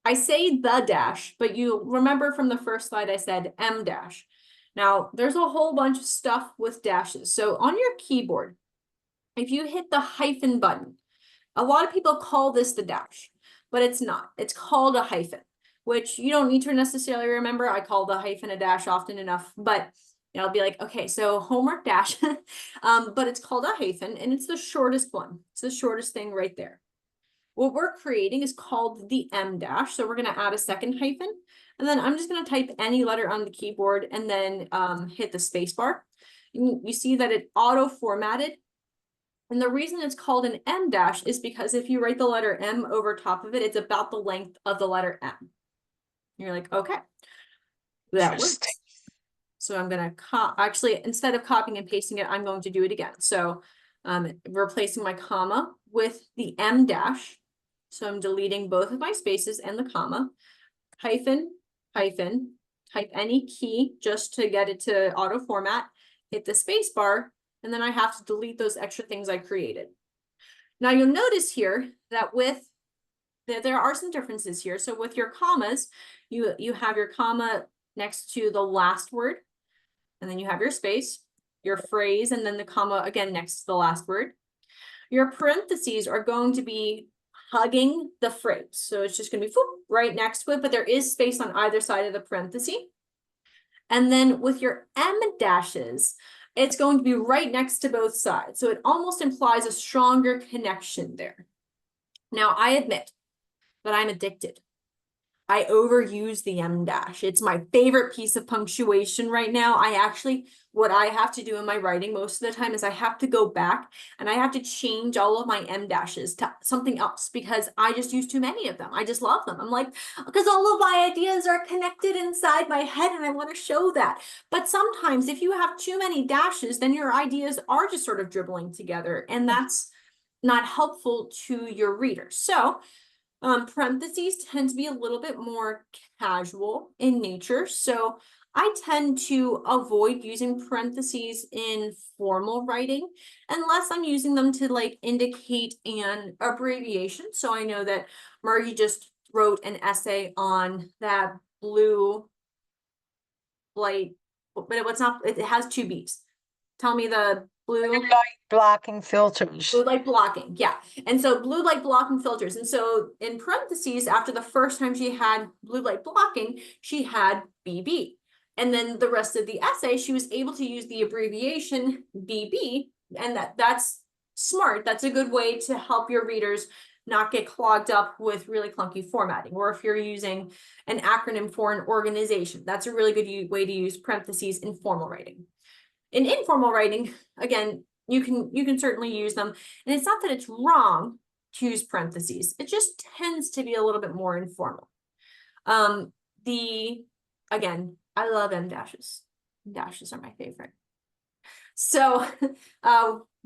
I say the dash, but you remember from the first slide I said M dash. Now, there's a whole bunch of stuff with dashes. So on your keyboard, if you hit the hyphen button, a lot of people call this the dash, but it's not. It's called a hyphen, which you don't need to necessarily remember. I call the hyphen a dash often enough, but I'll be like, okay, so homework dash, but it's called a hyphen and it's the shortest one. It's the shortest thing right there. What we're creating is called the M dash. So we're going to add a second hyphen, and then I'm just going to type any letter on the keyboard and then hit the space bar. And you see that it auto formatted. And the reason it's called an M dash is because if you write the letter M over top of it, it's about the length of the letter M. You're like, okay, that works. So I'm going to actually, instead of copying and pasting it, I'm going to do it again. So replacing my comma with the M dash. So I'm deleting both of my spaces and the comma, hyphen, hyphen, type any key just to get it to auto format, hit the space bar, and then I have to delete those extra things I created. Now you'll notice here that there are some differences here. So with your commas, you have your comma next to the last word, and then you have your space, your phrase, and then the comma again next to the last word. Your parentheses are going to be hugging the phrase. So it's just going to be right next to it, but there is space on either side of the parenthesis. And then with your M dashes, it's going to be right next to both sides. So it almost implies a stronger connection there. Now, I admit that I'm addicted. I overuse the M dash. It's my favorite piece of punctuation right now. What I have to do in my writing most of the time is I have to go back and I have to change all of my M dashes to something else because I just use too many of them. I just love them. I'm like, because all of my ideas are connected inside my head and I want to show that. But sometimes if you have too many dashes, then your ideas are just sort of dribbling together and that's not helpful to your reader. So parentheses tend to be a little bit more casual in nature. So I tend to avoid using parentheses in formal writing unless I'm using them to like indicate an abbreviation. So I know that Murray just wrote an essay on that blue light, but it has two B's. Tell me the blue Light blocking filters. blue light blocking, yeah. And so blue light blocking filters. And so in parentheses, after the first time she had blue light blocking, she had BB. And then the rest of the essay, she was able to use the abbreviation BB. And that's smart. That's a good way to help your readers not get clogged up with really clunky formatting. Or if you're using an acronym for an organization, that's a really good way to use parentheses in formal writing. In informal writing, again, you can certainly use them. And it's not that it's wrong to use parentheses. It just tends to be a little bit more informal. Again, I love M dashes. Dashes are my favorite. So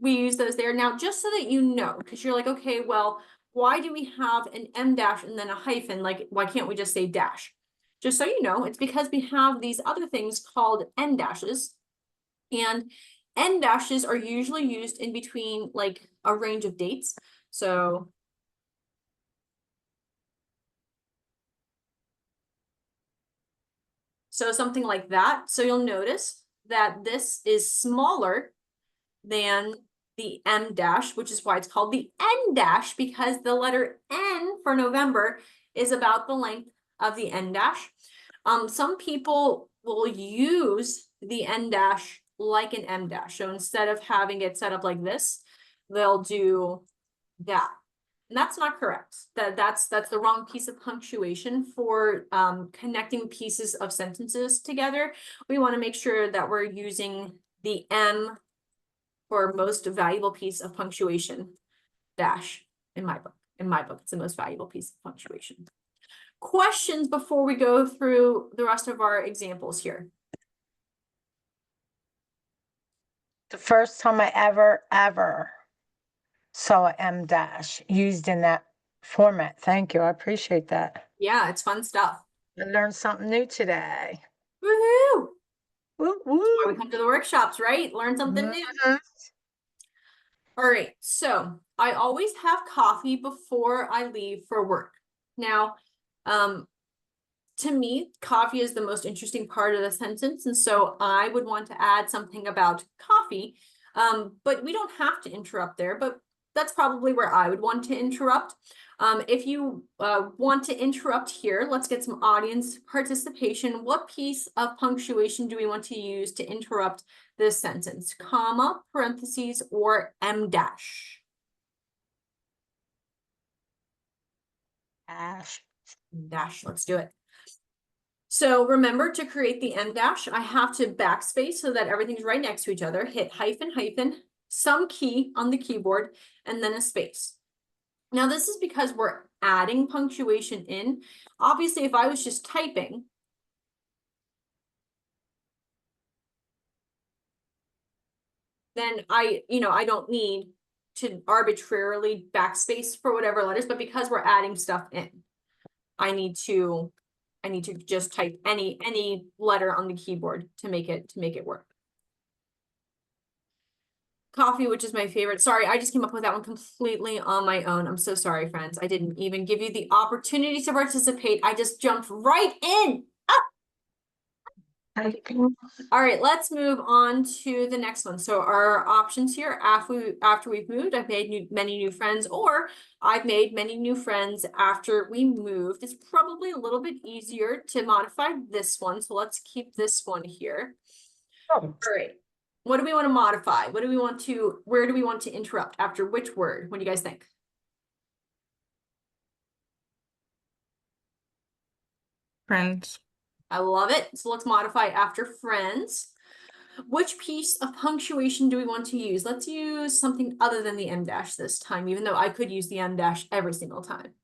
we use those there. Now, just so that you know, because you're like, okay, well, why do we have an M dash and then a hyphen? Like, why can't we just say dash? Just so you know, it's because we have these other things called N dashes. And N dashes are usually used in between like a range of dates. So something like that. So you'll notice that this is smaller than the M dash, which is why it's called the N dash, because the letter N for November is about the length of the N dash. Some people will use the N dash like an M dash. So instead of having it set up like this, they'll do that. And that's not correct. That's the wrong piece of punctuation for connecting pieces of sentences together. We want to make sure that we're using the M for most valuable piece of punctuation, dash, in my book. In my book, it's the most valuable piece of punctuation. Questions before we go through the rest of our examples here? The first time I ever saw a M dash used in that format. Thank you. I appreciate that. Yeah, it's fun stuff. I learned something new today. Woohoo! Woo, Why we woo. come to the workshops, right? Learn something new. Mhm. All right, so I always have coffee before I leave for work. Now, to me, coffee is the most interesting part of the sentence, and so I would want to add something about coffee. But we don't have to interrupt there, but that's probably where I would want to interrupt. If you want to interrupt here, let's get some audience participation. What piece of punctuation do we want to use to interrupt this sentence? Comma, parentheses, or em dash? Dash. Dash, let's do it. So remember, to create the em dash, I have to backspace so that everything's right next to each other, hit hyphen, hyphen, some key on the keyboard, and then a space. Now this is because we're adding punctuation in. Obviously, if I was just typing, then I don't need to arbitrarily backspace for whatever letters, but because we're adding stuff in, I need to just type any letter on the keyboard to make it work. Coffee, which is my favorite. Sorry, I just came up with that one completely on my own. I'm so sorry, friends. I didn't even give you the opportunity to participate. I just jumped right in. All right, let's move on to the next one. So our options here, after we've moved, I've made many new friends, or I've made many new friends after we moved. It's probably a little bit easier to modify this one. So let's keep this one here. All right. What do we want to modify? Where do we want to interrupt after which word? What do you guys think? Friends. I love it. So let's modify after friends. Which piece of punctuation do we want to use? Let's use something other than the em dash this time, even though I could use the em dash every single time.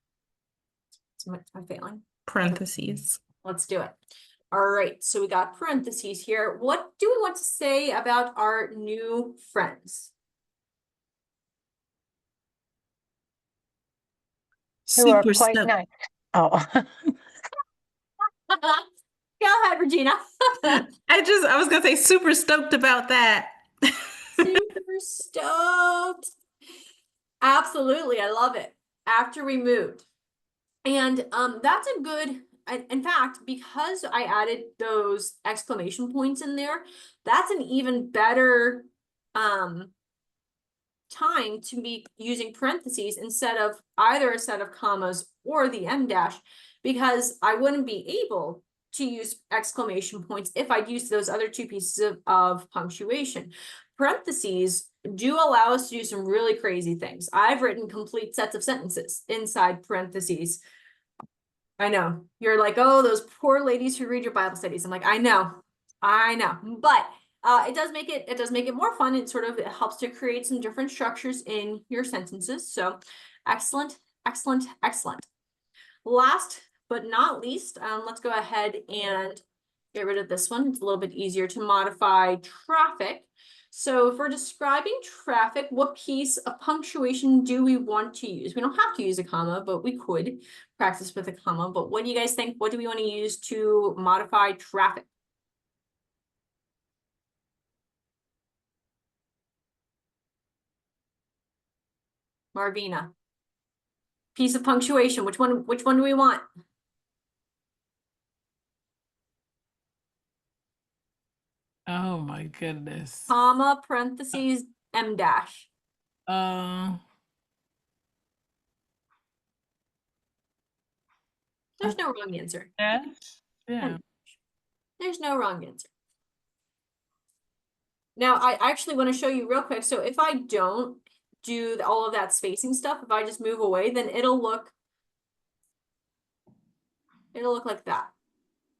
Am I failing? Parentheses. Let's do it. All right, so we got parentheses here. What do we want to say about our new friends? Who are Super quite stoked. nice. Oh. Go ahead, Regina. I was gonna say super stoked about that. Super stoked. Absolutely, I love it. After we moved. And that's a good, in fact, because I added those exclamation points in there, that's an even better time to be using parentheses instead of either a set of commas or the em dash, because I wouldn't be able to use exclamation points if I'd used those other two pieces of punctuation. Parentheses do allow us to do some really crazy things. I've written complete sets of sentences inside parentheses. I know. You're like, oh, those poor ladies who read your Bible studies. I'm like, I know. But it does make it more fun. It sort of helps to create some different structures in your sentences. So excellent, excellent, excellent. Last but not least, let's go ahead and get rid of this one. It's a little bit easier to modify traffic. So if we're describing traffic, what piece of punctuation do we want to use? We don't have to use a comma, but we could practice with a comma. But what do you guys think? What do we want to use to modify traffic? Marvina. Piece of punctuation. Which one do we want? Oh my goodness. Comma, parentheses, em dash. There's no wrong answer. Dash? Yeah. There's no wrong answer. Now, I actually want to show you real quick. So if I don't do all of that spacing stuff, if I just move away, then it'll look like that.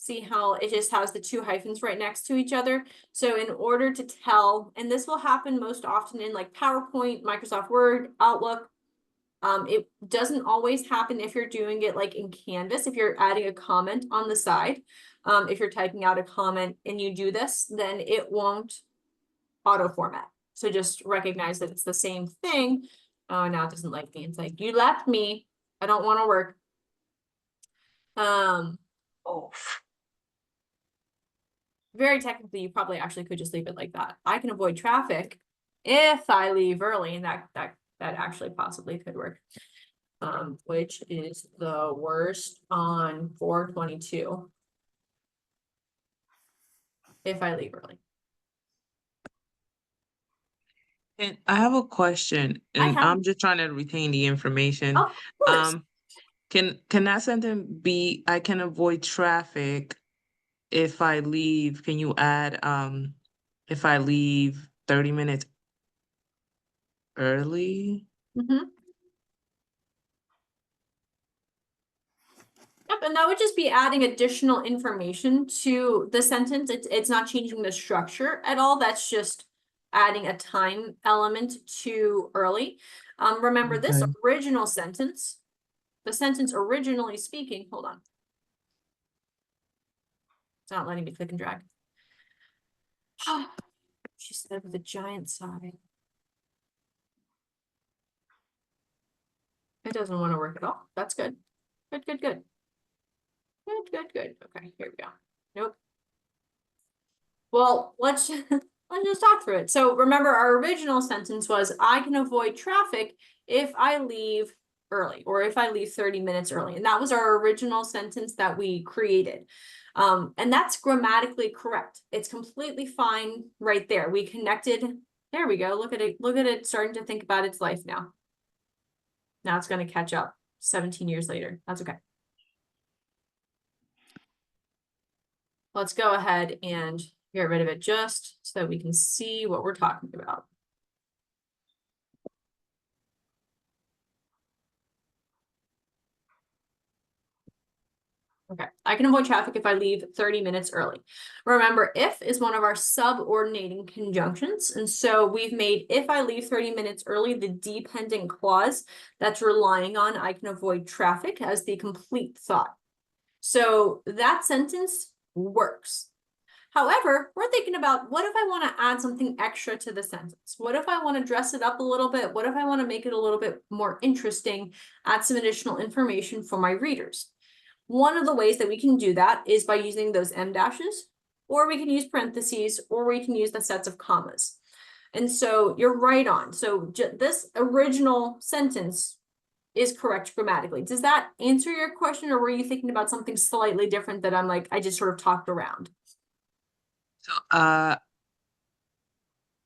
See how it just has the two hyphens right next to each other. So in order to tell, and this will happen most often in like PowerPoint, Microsoft Word, Outlook. It doesn't always happen if you're doing it like in Canvas, if you're adding a comment on the side. If you're typing out a comment and you do this, then it won't auto format. So just recognize that it's the same thing. Oh, now it doesn't like me. It's like, you left me. I don't want to work. Oh. very technically, you probably actually could just leave it like that. I can avoid traffic if I leave early, and that actually possibly could work. Which is the worst on 422. If I leave early. And I have a question, I and have. I'm just trying to retain the information. Oh, of course. Can that sentence be, I can avoid traffic if I leave, can you add, if I leave 30 minutes early? Mhm. Yep, and that would just be adding additional information to the sentence. It's not changing the structure at all. That's just adding a time element to early. Remember this Okay. original sentence, the sentence originally speaking, hold on. It's not letting me click and drag. She said with a giant sigh. It doesn't want to work at all. That's good. Good, good, good. Good, good, good. Okay, here we go. Nope. Well, let's just talk through it. So remember, our original sentence was, I can avoid traffic if I leave early, or if I leave 30 minutes early. And that was our original sentence that we created. And that's grammatically correct. It's completely fine right there. We connected. There we go. Look at it. Look at it starting to think about its life now. Now it's going to catch up 17 years later. That's okay. Let's go ahead and get rid of it just so that we can see what we're talking about. Okay, I can avoid traffic if I leave 30 minutes early. Remember, if is one of our subordinating conjunctions. And so we've made if I leave 30 minutes early the dependent clause that's relying on I can avoid traffic as the complete thought. So that sentence works. However, we're thinking about, what if I want to add something extra to the sentence? What if I want to dress it up a little bit? What if I want to make it a little bit more interesting, add some additional information for my readers? One of the ways that we can do that is by using those em dashes, or we can use parentheses, or we can use the sets of commas. And so you're right on. So this original sentence is correct grammatically. Does that answer your question, or were you thinking about something slightly different that I just sort of talked around? So,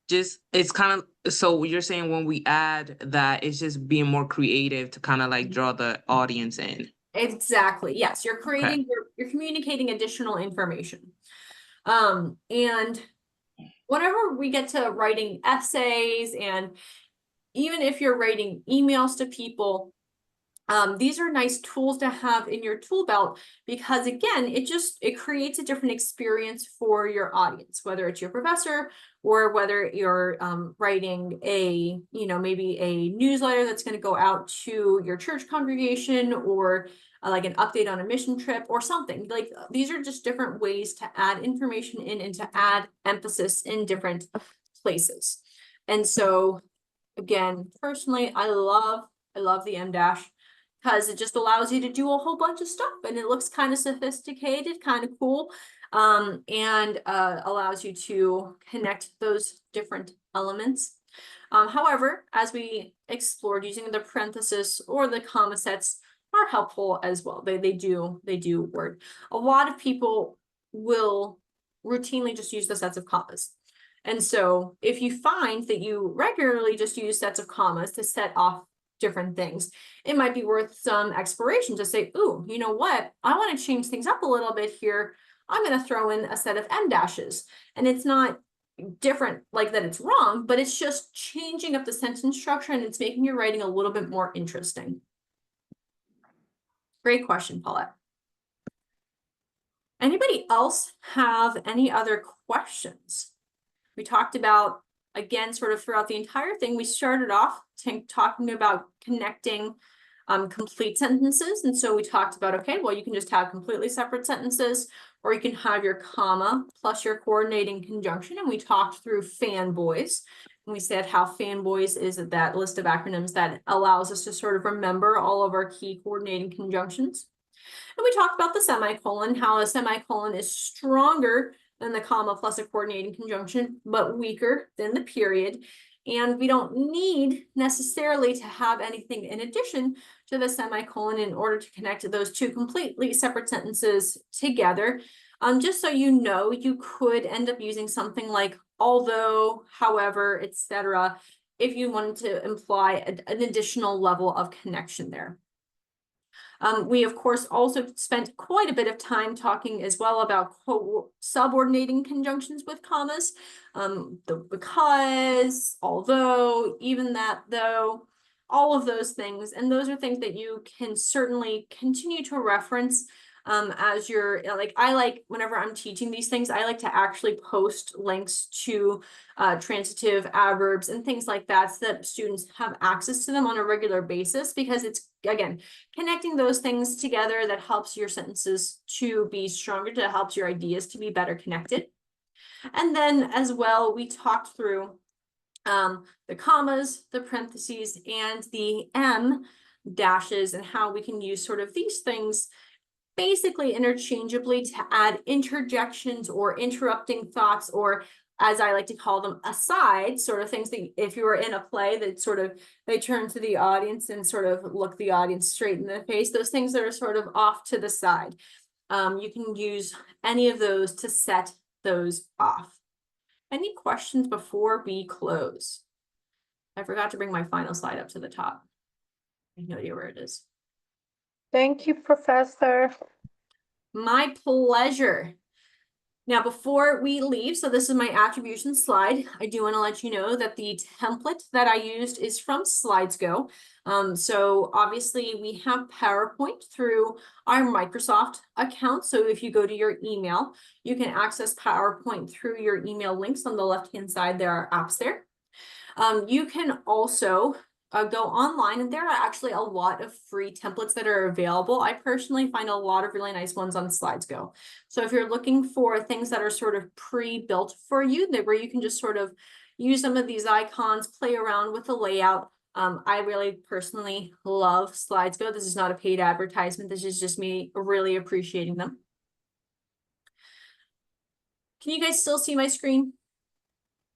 just, it's kind of, so you're saying when we add that, it's just being more creative to kind of like draw the audience in. Exactly. Yes, you're creating, Okay. you're communicating additional information. And whenever we get to writing essays, and even if you're writing emails to people, these are nice tools to have in your tool belt, because again, it creates a different experience for your audience, whether it's your professor or whether you're writing a, maybe a newsletter that's going to go out to your church congregation, or like an update on a mission trip or something. Like, these are just different ways to add information in and to add emphasis in different places. And so again, personally, I love the em dash, because it just allows you to do a whole bunch of stuff, and it looks kind of sophisticated, kind of cool, and allows you to connect those different elements. However, as we explored, using the parenthesis or the comma sets are helpful as well. They do work. A lot of people will routinely just use the sets of commas. And so if you find that you regularly just use sets of commas to set off different things, it might be worth some exploration to say, ooh, you know what? I want to change things up a little bit here. I'm going to throw in a set of em dashes. And it's not different like that it's wrong, but it's just changing up the sentence structure, and it's making your writing a little bit more interesting. Great question, Paulette. Anybody else have any other questions? We talked about, again, sort of throughout the entire thing, we started off talking about connecting complete sentences. And so we talked about, okay, well, you can just have completely separate sentences, or you can have your comma plus your coordinating conjunction. And we talked through fanboys. And we said how fanboys is that list of acronyms that allows us to sort of remember all of our key coordinating conjunctions. And we talked about the semicolon, how a semicolon is stronger than the comma plus a coordinating conjunction, but weaker than the period. And we don't need necessarily to have anything in addition to the semicolon in order to connect those two completely separate sentences together. Just so you know, you could end up using something like although, however, etc., if you wanted to imply an additional level of connection there. We, of course, also spent quite a bit of time talking as well about subordinating conjunctions with commas. The because, although, even that, though, all of those things. And those are things that you can certainly continue to reference as you're like whenever I'm teaching these things, I like to actually post links to transitive adverbs and things like that so that students have access to them on a regular basis, because it's, again, connecting those things together that helps your sentences to be stronger, to helps your ideas to be better connected. And then as well, we talked through the commas, the parentheses, and the M dashes, and how we can use sort of these things basically interchangeably to add interjections or interrupting thoughts, or as I like to call them, asides, sort of things that if you were in a play that sort of they turn to the audience and sort of look the audience straight in the face, those things that are sort of off to the side. You can use any of those to set those off. Any questions before we close? I forgot to bring my final slide up to the top. I have no idea where it is. Thank you, Professor. My pleasure. Now, before we leave, so this is my attribution slide. I do want to let you know that the template that I used is from SlidesGo. So obviously we have PowerPoint through our Microsoft account. So if you go to your email, you can access PowerPoint through your email links on the left-hand side. There are apps there. You can also go online, and there are actually a lot of free templates that are available. I personally find a lot of really nice ones on SlidesGo. So if you're looking for things that are sort of pre-built for you, where you can just sort of use some of these icons, play around with the layout. I really personally love SlidesGo. This is not a paid advertisement. This is just me really appreciating them. Can you guys still see my screen?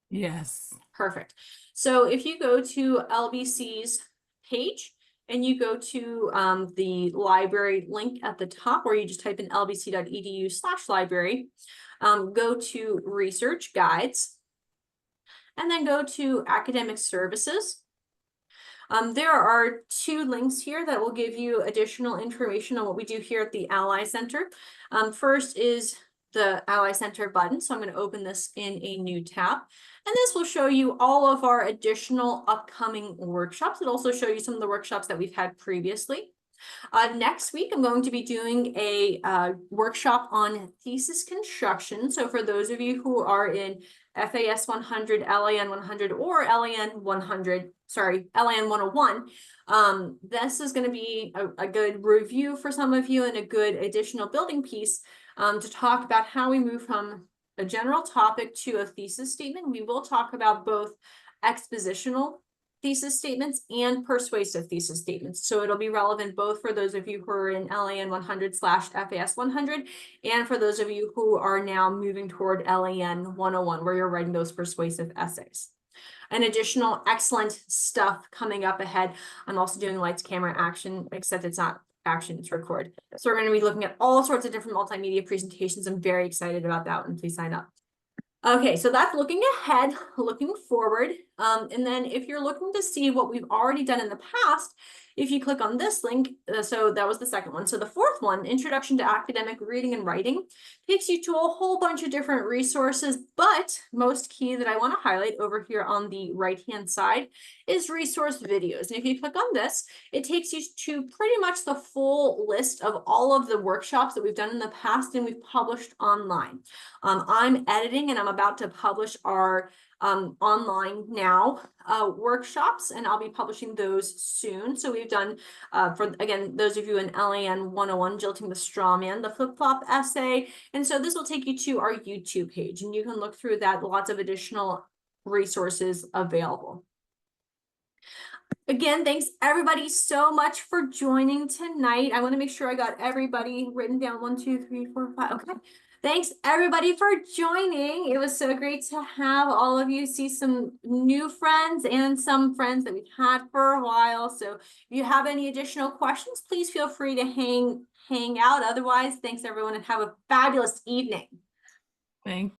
Yes. Perfect. So if you go to LBC's page and you go to the library link at the top, or you just type in lbc.edu/library, go to research guides, and then go to academic services. There are two links here that will give you additional information on what we do here at the Ally Center. First is the Ally Center button. So I'm going to open this in a new tab. And this will show you all of our additional upcoming workshops. It'll also show you some of the workshops that we've had previously. Next week, I'm going to be doing a workshop on thesis construction. So for those of you who are in FAS 100, LAN 100, or LAN 100, sorry, LAN 101, this is going to be a good review for some of you and a good additional building piece to talk about how we move from a general topic to a thesis statement. We will talk about both expositional thesis statements and persuasive thesis statements. So it'll be relevant both for those of you who are in LAN 100/FAS 100 and for those of you who are now moving toward LAN 101, where you're writing those persuasive essays. And additional excellent stuff coming up ahead. I'm also doing lights, camera, action, except it's not action, it's record. So we're going to be looking at all sorts of different multimedia presentations. I'm very excited about that one. Please sign up. Okay, so that's looking ahead, looking forward. And then if you're looking to see what we've already done in the past, if you click on this link, so that was the second one. So the fourth one, Introduction to Academic Reading and Writing, takes you to a whole bunch of different resources, but most key that I want to highlight over here on the right-hand side is resource videos. And if you click on this, it takes you to pretty much the full list of all of the workshops that we've done in the past and we've published online. I'm editing and I'm about to publish our online now workshops, and I'll be publishing those soon. So we've done for, again, those of you in LAN 101, Jilting the Straw Man, the flip-flop essay. And so this will take you to our YouTube page, and you can look through that, lots of additional resources available. Again, thanks everybody so much for joining tonight. I want to make sure I got everybody written down. 1, 2, 3, 4, 5. Okay. Thanks everybody for joining. It was so great to have all of you, see some new friends and some friends that we've had for a while. So if you have any additional questions, please feel free to hang out. Otherwise, thanks everyone and have a fabulous evening. Thank